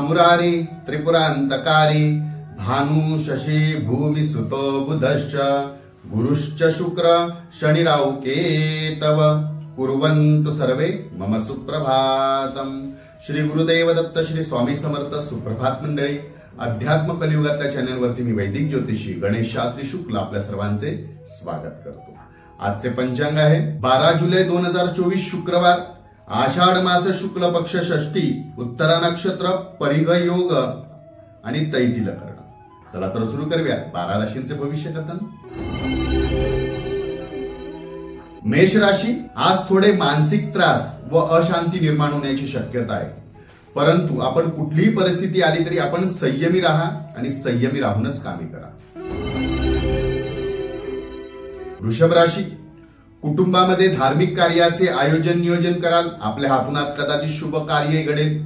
मुरारी त्रिपुरांतकारी भानु शशी भूमि सुतो बुधश्च गुरुश्च शुक्र शनिराहु केतव कुर्वन्तु सर्वे मम सुप्रभातम। श्री गुरुदेव दत्त श्री स्वामी समर्थ। सुप्रभात मंडळी, अध्यात्म कलियुगाच्या चॅनल वरती मी वैदिक ज्योतिषी गणेश शास्त्री शुक्ल आपल्या सर्वांचे स्वागत करतो। आजचे पंचांग आहे 12 जुलै 2024 शुक्रवार, आषाढ मास शुक्ल पक्ष षष्ठी, उत्तरा नक्षत्र, परिघ योग आणि तैतिल कर्ण। चला तर सुरू करूया 12 राशींचे भविष्य कथन। मेष राशी, आज थोडे मानसिक त्रास व अशांती निर्माण होण्याची शक्यता आहे, परंतु आपण कुठलीही परिस्थिती आली तरी आपण संयमी राहा आणि संयमी राहूनच कामे करा। वृषभ राशी, कुटुंबामध्ये धार्मिक कार्याचे आयोजन नियोजन कराल, आपल्या हातून आज कदाचित शुभ कार्य घडेल।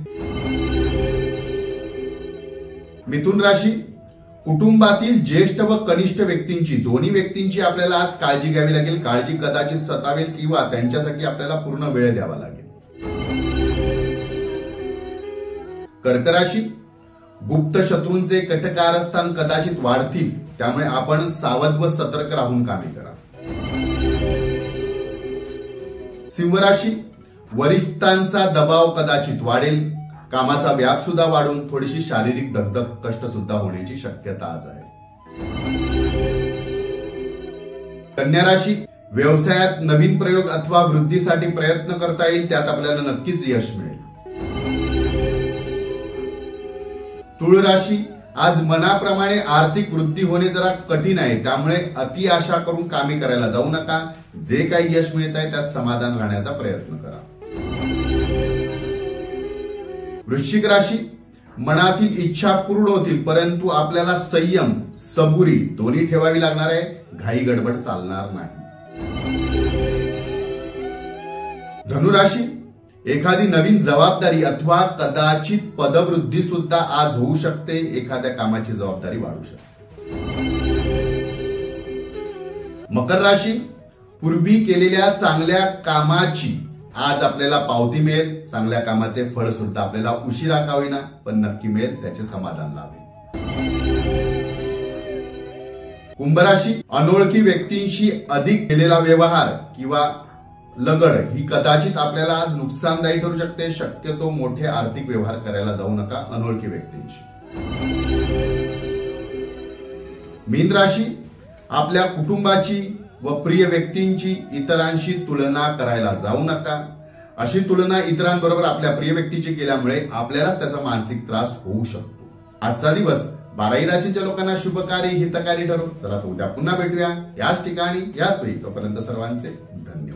मिथुन राशी, कुटुंबातील ज्येष्ठ व कनिष्ठ व्यक्तींची, दोन्ही व्यक्तींची आपल्याला आज काळजी घ्यावी लागेल। काळजी कदाचित सतावेल किंवा त्यांच्यासाठी आपल्याला पूर्ण वेळ द्यावा लागेल। कर्क राशी, गुप्त शत्रूंचे कटकारस्थान कदाचित वाढतील, त्यामुळे आपण सावध व सतर्क राहून कामे करा। सिंह राशी, वरिष्ठांचा दबाव कदाचित वाढेल, कामाचा व्याप सुद्धा वाढून थोडीशी शारीरिक दगदग कष्ट सुद्धा होण्याची शक्यता आज आहे। कन्या राशी, व्यवसायात नवीन प्रयोग अथवा वृद्धीसाठी प्रयत्न करता येईल, त्यात आपल्याला नक्कीच यश मिळेल। तुळ राशी, आज मनाप्रमाणे आर्थिक वृद्धी होणे जरा कठीण आहे, त्यामुळे अति आशा करून कामे करायला जाऊ नका। जे काही यश मिळत आहे त्यात समाधान राहण्याचा प्रयत्न करा। वृश्चिक राशी, मनातील इच्छा पूर्ण होतील, परंतु आपल्याला संयम सबुरी दोन्ही ठेवावी लागणार आहे। घाई गडबड चालणार नाही। धनुराशी, एखादी नवीन जबाबदारी अथवा कदाचित पदवृद्धी सुद्धा आज होऊ शकते, एखाद्या कामाची जबाबदारी वाढू शकते। मकर राशी, पूर्वी केलेल्या चांगल्या कामाची आज आपल्याला पावती मिळेल, चांगल्या कामाचे फळ सुद्धा आपल्याला उशिरा का होईना पण नक्की मिळेल, त्याचे समाधान लाभेल। कुंभ राशी, अनोळखी व्यक्तींशी अधिक केलेला व्यवहार किंवा लगड ही कदाचित आपल्याला आज नुकसानदायी ठरू शकते। शक्यतो मोठे आर्थिक व्यवहार करायला जाऊ नका अनोळखी व्यक्तींशी। मीन राशी, आपल्या कुटुंबाची व प्रिय व्यक्तींची इतरांशी तुलना करायला जाऊ नका। अशी तुलना इतरांबरोबर आपल्या प्रिय व्यक्तीची केल्यामुळे आपल्यालाच त्याचा मानसिक त्रास होऊ शकतो। आजचा दिवस 12 राशीच्या लोकांना शुभकारी हितकारी ठरो। चला तर उद्या पुन्हा भेटूया याच ठिकाणी याच वेळी। तोपर्यंत सर्वांचे धन्यवाद।